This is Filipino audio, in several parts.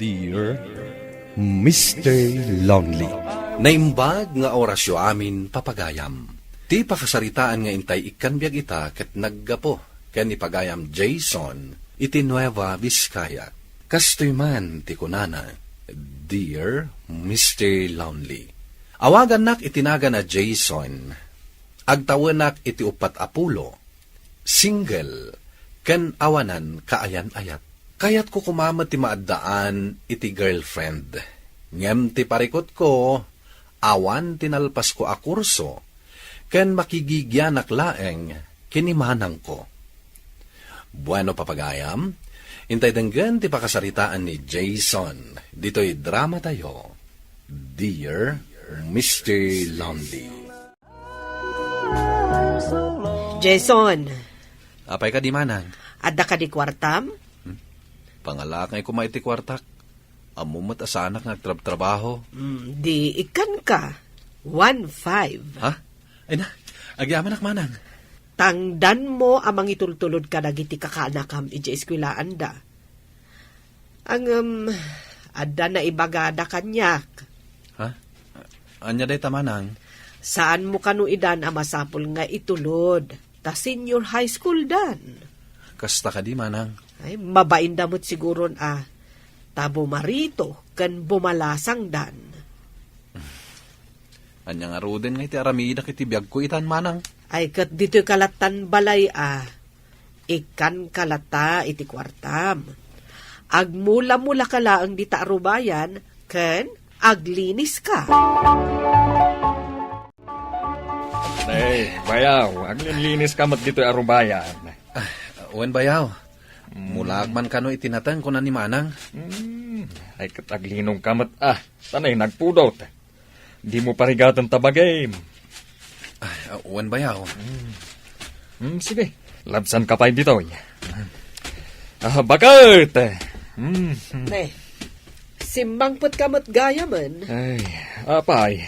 Dear Mr. Lonely. Naimbag nga orasyo amin papagayam. Ti pakasaritaan nga intay ikan biyag ita ket naggapo ken ipagayam Jason iti Nueva Vizcaya. Kastoy man ti kunana, Dear Mr. Lonely. Awagan nak itinaga na Jason. Agtawanak iti upat apulo. Single ken awanan kaayan-ayat. Kayat ko kumamat ti maaddaan iti girlfriend. Ngem ti parikot ko, awan tinalpas ko a kurso, ken makigigyanak laeng kinimanang ko. Bueno papagayam, intay denggan ti pakasaritaan ni Jason. Dito'y drama tayo. Dear Mr. Lonely. Jason, Apay ka di manang? adda ka di kwartam? Pangalak ngay kumay ti kwartak. Amumot asanak nagtrabaho. Di ikan ka. 1-5. Ha? Ay na, agyaman ak manang. Tangdan mo amang itultulod ka dagiti kakanakam iti eskwilaan da. Ang adda na ibagada kanyak. Ha? Anya day tamanang? Saan mo kanu idan amasapol nga itulod? Ta senior high school dan. Kasta ka di manang. Ay, mabain damot siguro tabo marito kan bumalasang dan. Anya nga roden nga iti aramida kiti biyag ko itan manang. Ay kat dito'y kalatan balay ikan kalata iti kwartam. Agmula-mula ka laang di taarubayan, ken aglinis ka. Ay, bayaw, aglilinis ka mat dito arubayan. Uwan bayaw. Mula man kano itinatang ko na ni manang. Ay kataglinong ka mat, tanay nagpudot. Di mo parigatan tabagay. Uwan bayaw. Sige, labsan ka pa dito. Bakit? Simbang put kamot gaya man. Ay, apay,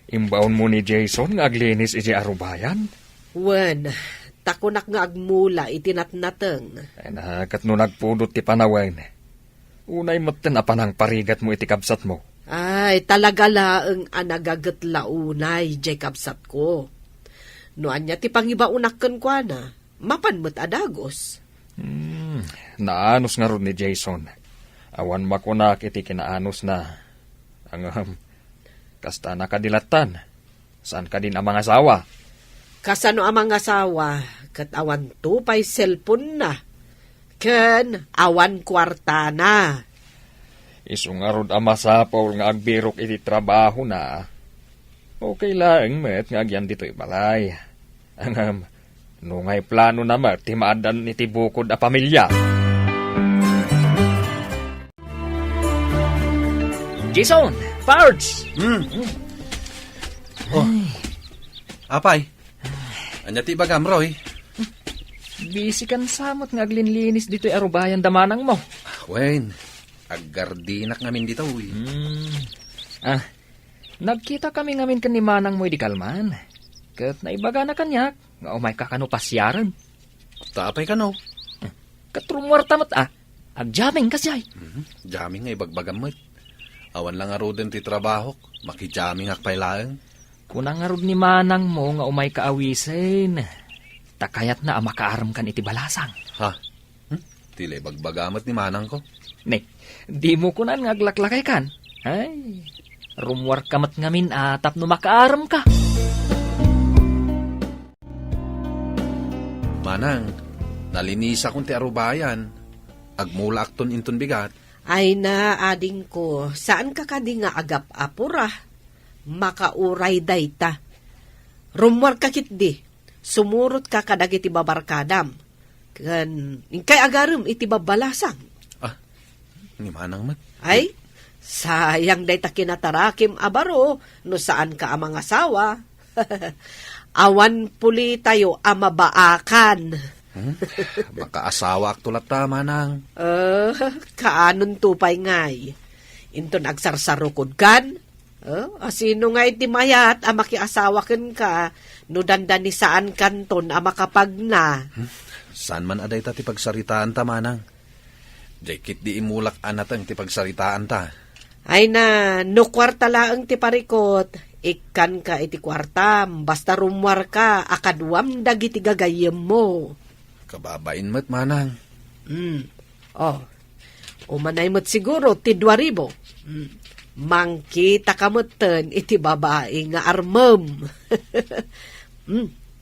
imbaon mo ni Jason nga aglinis iti arubayan? Wen, takunak nga agmula itinatnateng. Ay nakat no nagpudot ti panawen. Unay maten apanang parigat mo iti kabsat mo. Ay, talaga laeng anagagat launay, Jacob sat ko. Noan niya ti pangibaunakken kwa na, mapanmat adagos. Naanos nga ron ni Jason. Awan makunak iti kinaanos na. Ang kasta nakadilatan. Saan ka din ang mga asawa? Kasano ang mga asawa, kat awan tupay cellphone na. Ken, awan kwarta na. Isungarod ang masapaw nga agbirok iti trabaho na. Okay lang, met, nga agyan dito'y balay. Ang nungay plano na met, timaadan iti bukod a pamilya. Jason! Pards! Oh. Apay. Anya ti bagam Roy. Busy kan samot nga aglinlinis dito'y arubayan damanang mo. Wen, aggardinak ngamin dito uy. Nagkita kami ngamin kan ni manang mo di kalman. Kat naibaga na kanyak, nga umay kakano pasyaran. Tapay ka no. Katrumwarta mat agjaming kasyay. Jaming nga ibagbagam mo't. Awan lang aroden ti trabaho, makijaming akpay laeng. Kunang arod ni manang mo nga umay kaawisin. Takayat na makaaram kan iti balasang. Ha? Tila ibagbagamat ni manang ko. Ne, di mo kunan nga aglaklakay kan. Ay, rumwar kamat ngamin atap no makaaram ka. Manang, nalinisa kong ti arubayan. Agmula akton inton bigat. Ay na, ading ko, saan ka kadi nga agap apura? Makauray dayta. Rumwar kakit di, sumurot ka kadag iti babarkadam. Kan, kay agarum iti babalasang. Ni manang mat. Ay, sayang dayta kinatarakim abaro, no saan ka amang asawa. Awan puli tayo amabaakan. Baka asawa aktulat ta manang. Kaanon tupay ngay. Inton agsarsarukod kan? Asino nga iti mayat amakiasawa ken ka, no dandan ni saan kanton amakapag na. Saan man aday ta ti pagsaritaan ta manang? Jay kit di imulak anatang ti pagsaritaan ta. Ay na, no kwarta laang ti parikot, ikan ka iti kwartam, basta rumwar ka, akadwam dagiti gagayem mo. Kababain mo't manang. Oh, umanay mo't siguro ti 2,000. Mangkita ka mo't iti babae nga armam.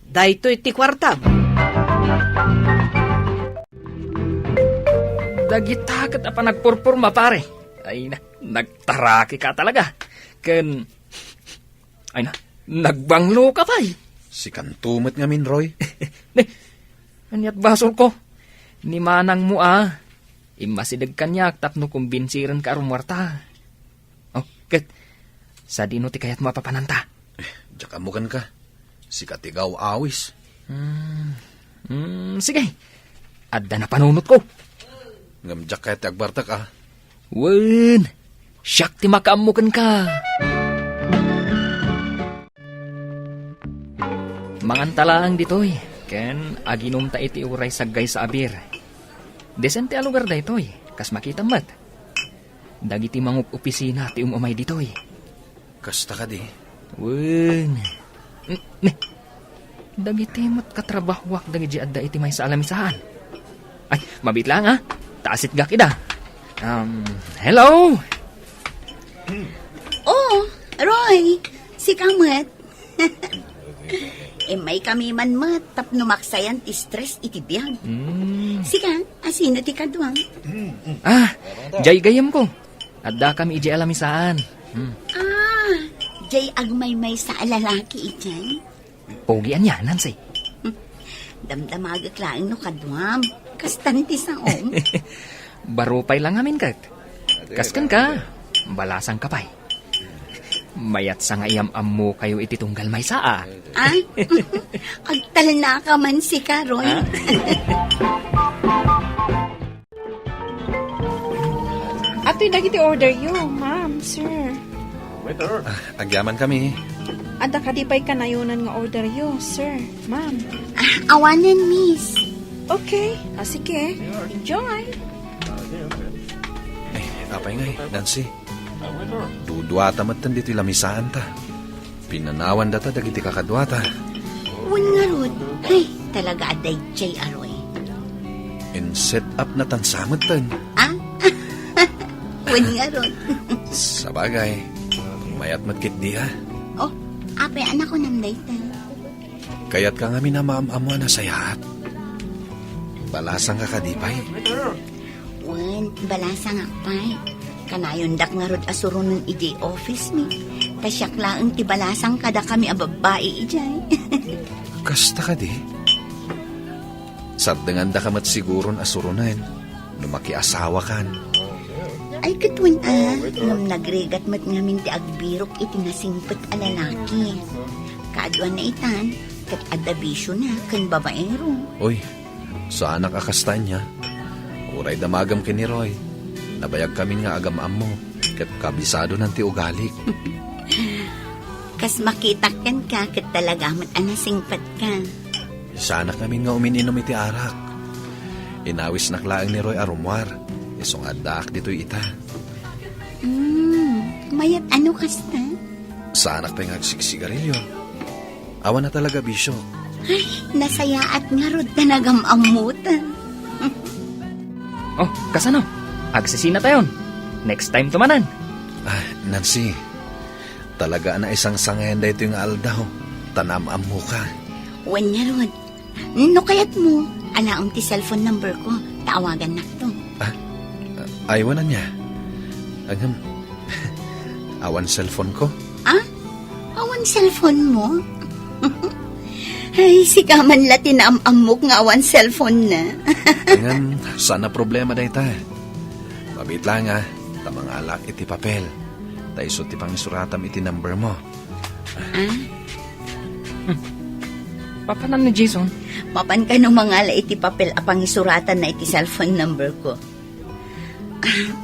Dahito iti kwartam. Dagitakat apa nagpurpurma pare. Ay na, nagtaraki ka talaga. Ay na, nagbanglo ka pa. Si kantumot nga min, Roy. Anyat basol ko. Ni manang mo Imasidag kanyak tapno kumbinsiran ka arumwarta. Oh, ket. Sa dino ti kayat mapapananta. Diyak amukan ka. Si katigaw awis. Sige. Adda na panunot ko. Ngamjak kayat agbartak Wen, siyak ti makaamukan ka. Mangantalaang ditoy, ken aginom ta iti uray saggay sa abir. Desente a lugar da itoy, kas makita mat. Dagiti mangup opisina ti umamay ditoy. Kasta ka di. Wen, dagiti mat katrabahwak dagiti adda iti may sa alamisahan. Ay, mabit lang taasit ga kida. Hello? Oh, Roy, si Kamat. May kami man tapno maksayan ti stress iti biyag. Sika, asino ti kadwang? Jay gayam ko. Adda kami iji alamisaan. Jay agmay-may sa alalaki ijay. Pogian yan, Nancy. Damdamagak laing no kadwam. Kastanti sa om. Barupay lang amin kat. Kaskan ka, balasang kapay. Mayat sa ngayam mo kayo iti tunggal may saa. Agtala ka man si Karoy. Ato'y nagiti order yo, ma'am, sir. Agyaman kami. Ada kadipay kanayunan nga order yo, sir, ma'am. Awanan, miss. Okay, sige. Enjoy. Apay nga Nancy. Dudwata matan dito lamisaan ta. Pinanawan data dagiti kakadwata. Wan nga rod. Ay, talaga aday Jay Aroy. In set up na tansamot tan. Wan nga rod. Sabagay, mayat matkit di Oh, apay anak ko namday tan. Kaya't ka nga minamaam-amuan na sayahat. Balasang ka kadipay. Wan, balasa nga pay. Kanayon dak nga rod asurunan iti office mi. Tasyak laang ti balasang kada kami ababae ijay. Kasta ka di. Sardangan da kamat siguron asurunan. Numaki asawa kan. Ay katwan nung nagregat mat ngamin ti agbirok iti nasingpet a lalaki. Kaadwan na itan, kat adabisyo na kan babaero. Uy, sa anak akastan niya. Uray damagam kini Roy. Nabayag kami nga agam-am mo. Kat kabisado ng ti ugalik. Kas makita kan ka, kat talaga mat anasingpat ka. Sa anak namin nga umininom iti arak. Inawis naklaang ni Roy arumwar. Isong adak dito'y ita. Mayat ano kasta? Sa anak pa yung agsiksigarilyo. Awan na talaga bisyo. Ay, nasaya at nga rod na nagamamutan. Oh, kasano? Agsisina tayon. Next time tumanan. Nancy, talaga na isang sangayan da ito yung aldaw. Tanamam mo ka. Wan niya rod. No kayat mo, alaong ti cellphone number ko. Tawagan na to. Ayaw na niya. Agam, awan cellphone ko. Awan cellphone mo? Ay, si kaman latin amok nga awan cellphone na. Agam, sana problema da ita. Mabit lang tamang alak iti papel. Taiso ti pangisuratam iti number mo. Papanan ni Jason? Papan ka nung mga ala iti papel apang isuratan na iti cellphone number ko.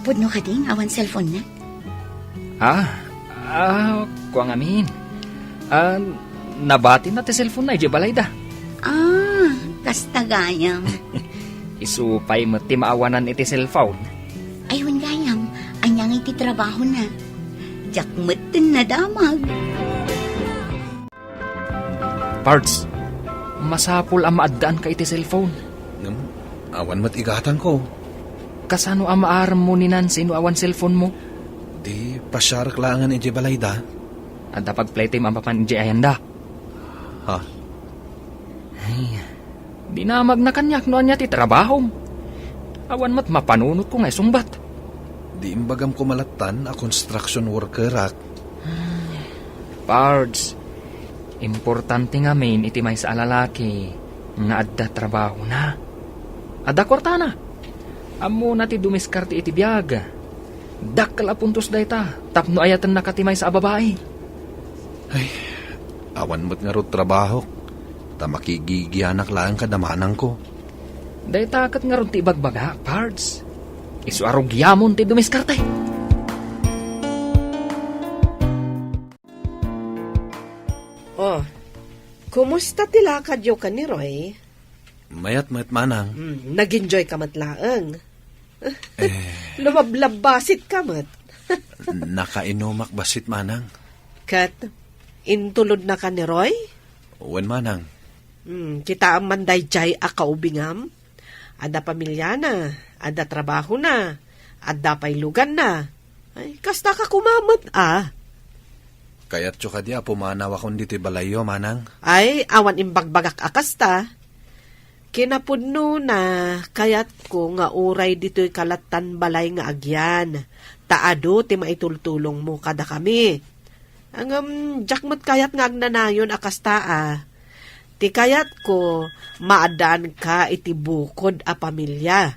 Pudno ka ding awan cellphone na? Kuang amin. Nabati na ti cellphone na, balay da. Kastagayam. Isupay mo ti maawanan iti cellphone. Aywan gayam, anyang iti trabaho na. Jakmutin na damag. Pards, masapul ang maaddaan ka iti cellphone. Awan mat igatan ko. Kasano ang maaram mo ni Nancy no awan cellphone mo? Di pasyarak langan iti balayda. Adda pag-playtime ang papan iti ayanda. Ha? Dinamag na kanyak no anya ti trabaho. Awan mat mapanunot ko nga sumbat. Di imbagam kumalatan a construction worker ak. Pards, importante nga main iti may sa alalaki nga adda trabaho na. Adda kwarta na. Amo na ti dumiskarte iti biyaga. Dakkal apuntos dayta. Tapno ayatan nakatimay sa babae. Awan mo't nga ro trabaho. Ta makigigianak lang kadamanang ko. Dayta kat nga ron ti ibagbaga, Pards. Isu arog yamon ti dumiskarte. Oh, kumusta tilakad yo ka ni Roy? Mayat manang. Nag-enjoy ka matlaang. Lumablabasit ka mat. Nakainumak basit manang. Kat, intulod na ka ni Roy? Wen manang. Kita ang manday jay a kaubingam. Ada pamilya na, ada trabaho na, ada pailugan na. Ay, kasta ka kumamat Kaya't tso ka di pumanaw akong dito balayo manang. Ay, awan imbagbagak akasta. Kinapudno na, kayat ko nga uray dito'y kalatan balay nga agyan. Taado ti maitultulong mo kada kami. Ang jakmat kayat nga agnanayon akasta Ti kayat ko maadaan ka iti bukod a pamilya.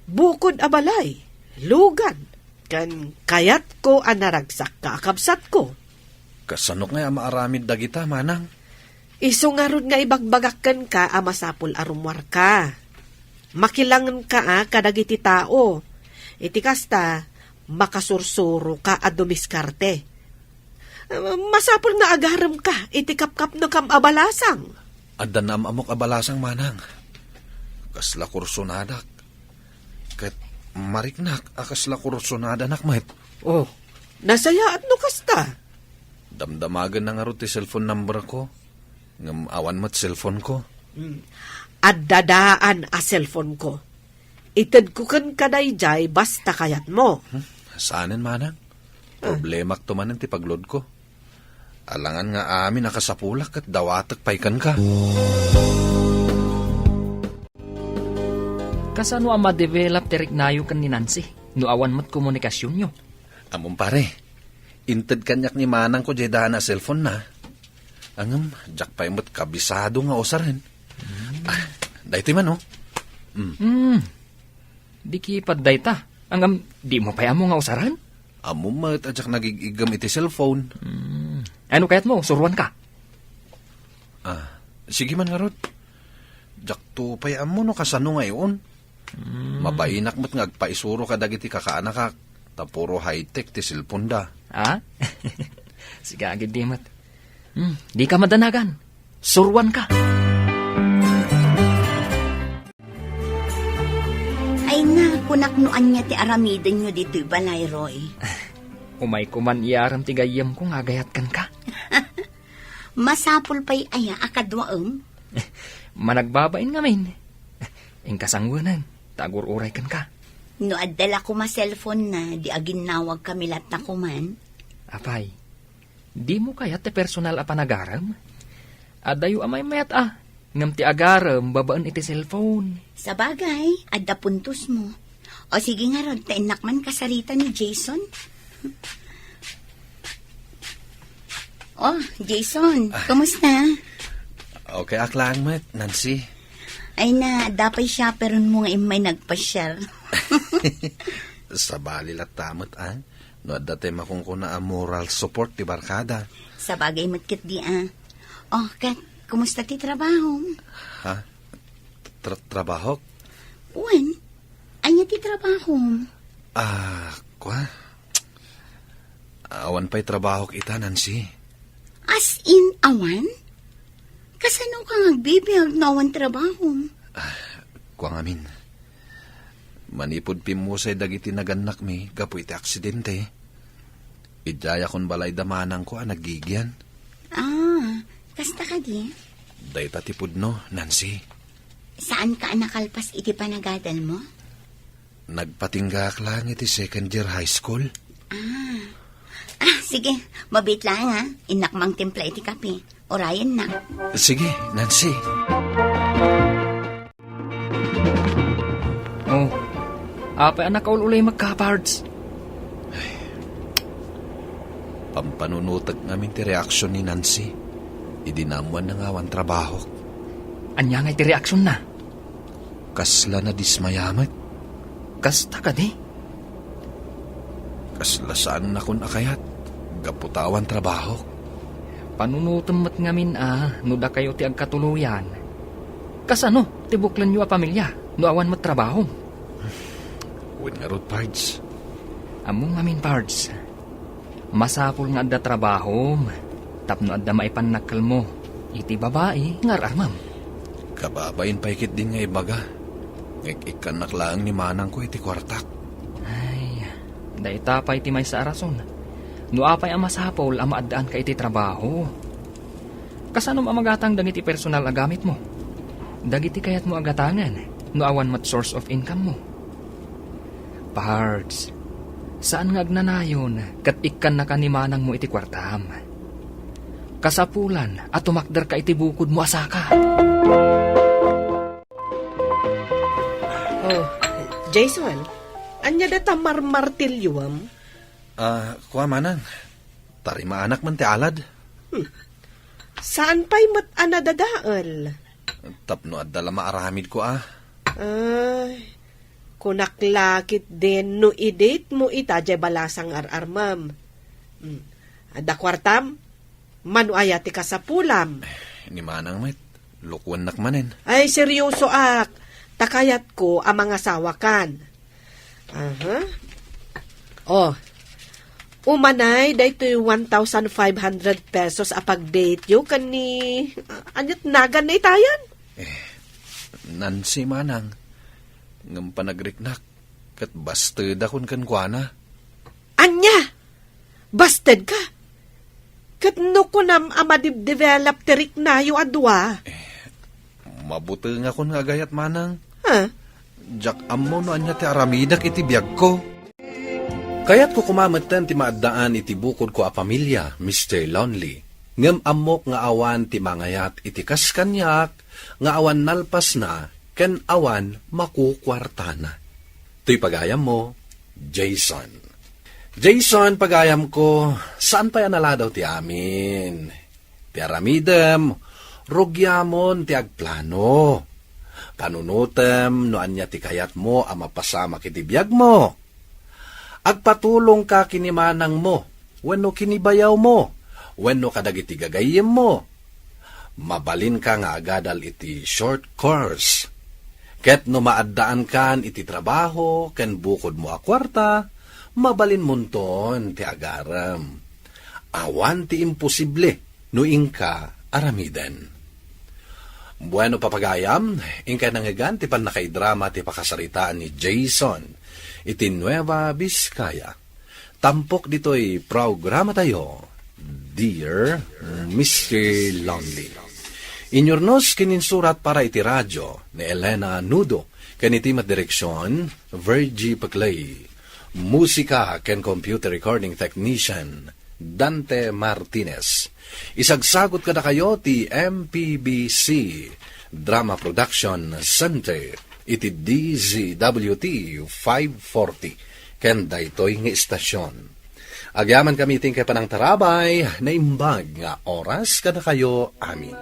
Bukod a balay, lugan. Kan kayat ko anaragsak ka akabsat ko. Kasanok nga maaramid dagita manang. Isu nga ron nga ibagbagakan ka masapul arumwar ka. Makilangan ka kadagiti tao. Iti kasta, makasursuro ka dumiskarte. Masapul nga agaram ka, iti kapkap no kam abalasang. Adda na amok abalasang manang. Kasla kursunadak. Kat mariknak akasla kursunadak met. Oh, nasaya at no kasta. Damdamagan na nga ro ti cellphone number ko. Ngam awan mo't cellphone ko. At dadaan a cellphone ko. Itad ko kan kadayjay basta kayat mo. Saanin manang? Problemak tumanan ti paglod ko. Alangan nga amin nakasapulak at dawatak paikan ka. Kasano ang ma-develop ti riknayo kan ni Nancy? No awan mat komunikasyon nyo. Amon pare, inted kanyak ni manang ko jay daan na cellphone na. Angam, jak pa imot kabisado nga osarin. Dayti man Di kipad dayta. Angam, di mo pa mo nga usaran? Amo mat at jak nagigigam iti cellphone. Ano kayat mo? Suruan ka? Sige man nga rod. Jak to pay amo no kasano ngayon. Mabainak mo't ngagpaisuro ka dagiti kakaanak ka. Tapuro high-tech ti cellphone da. Sige agad di mat. Di ka madanagan. Suruan ka. Ay na, kunaknuan niya ti aramidan nyo dito'y balay, Roy. Umay kuman iaram ti gayam kung agayatkan ka. Masapul pa'y aya akadwaem. Managbabain ngamin. Ingkasangwanan, tagur-uray kan ka. No addala ko ma-cellphone na, di aginawag kamilat na kuman. Apay, di mo kaya ti personal a panagaram? Adayo amay mayat ngam ti agaram babaan iti cellphone. Sa bagay, adda puntos mo. O sige nga rod, tainakman kasarita ni Jason. Oh, Jason, kumusta? Okay aklang mat, Nancy. Ay na, dapay siya pero mo nga may nagpasyal. Sa bali tamot no dati makungkuna ang moral support ti barkada. Sa bagay matkit di Oh, Kat, kumusta ti trabaho? Ha? Trabaho? Uwan, anya ti trabaho? Kwa? Awan pa'y trabaho kita, Nancy. As in, awan? Kasano ka nagbibiyag na awan trabaho? ko ngamin. Manipod pimusay dagiti naganak mi, gapu iti aksidente. Idaya kon balay damanang ko nagigyan. Kasta ka di? Dayta tipod no, Nancy. Saan ka nakalpas iti panagadal mo? Nagpatinggak lang iti second year high school. Sige, mabit lang ha. Inakmang timpla iti kape. Orayan na. Sige, Nancy. Oh, apay anak ulay magka-pards. Pampanunutag namin ti reaksyon ni Nancy. Idinamuan na nga wan trabaho. Anya nga iti reaksyon na. Kasla na dismayamat. Kasta ka di? Kasla saan na kun akayat. Gaputawan trabaho. Panunutom mat ngamin nuda kayo ti agkatuluyan. Kasano, tibuklan nyo a pamilya, no awan mat trabaho. Uwin nga rod, Pards. Among ngamin, Pards. Masapul nga adda trabaho, tapno adda maipanakal mo. Iti babae, nga ramam. Kababayin paikit din nga ibaga. Ikan naklaan ni manang ko iti kwartak. Ay, dahita pa iti may sa arason. No apay ang masapol ang maadaan ka iti trabaho. Kasanom ang magatang dagiti personal agamit mo. Dagiti kayat mo agatangan, no awan mat source of income mo. Pards, saan nga agnanayon kat ikan na kanimanang mo iti kwartam? Kasapulan at tumakder ka iti bukod mo asaka. Oh, Jason, anya data marmartilyuam? Kuha manang. Tarima anak man ti alad. Saan pa'y mat anadadaal? Tapno at dala maaramid ko Ay, kunaklakit din no i-date mo ita jay balasang ar-armam. Ada kwartam, manu ayati ka sa pulam. Ni manang met, lukwan nakmanen. Ay, seryoso ak. Takayat ko ang mga sawakan. Oh, umanay, dahito yung 1,500 pesos apag-date yo kani anyat nagan na itayan. Nancy manang, ngam panagriknak, kat busted akon kan kuana. Anya, busted ka. Kat no ko nam amadib-develop terik na yung adwa. Mabuti nga kon nga gayat manang. Ha? Jak ammo no anya ti aramidak iti biyag ko. Kaya't ko kumamatan ti maadaan iti bukod ko a pamilya, Mr. Lonely. Ngem amok nga awan ti mangayat iti kaskanyak, nga awan nalpas na, ken awan makukwartana. To'y pagayam mo, Jason. Jason, pagayam ko, saan pa yan naladaw ti amin? Ti aramidem, rugyamon ti agplano. Panunutem, no anya ti kayat mo, ang mapasama kiti biyag mo. Agpatulong ka kinimanang mo, wenno kinibayaw mo, wenno kadagiti gagayem mo. Mabalin ka nga agadal iti short course. Ket no maaddaan kan iti trabaho, ken bukod mo a kwarta, mabalin munton ti agaram. Awan ti imposible, no ingka aramiden. Bueno papagayam, ingka nangigan ti panakaidrama ti pakasaritaan ni Jason, iti Nueva Vizcaya. Tampok dito'y programa tayo, Dear Mr. Lonely. Inyornos kininsurat para iti radyo ni Elena Nudo, kaniti direksyon, Virgie Paclay. Musika ken computer recording technician, Dante Martinez. Isagsagot kada kayo ti MPBC Drama Production Center iti DZWT 540 ken daytoy nga istasyon. Agyaman kami ting kay panang tarabay na imbag nga oras kada kayo amin.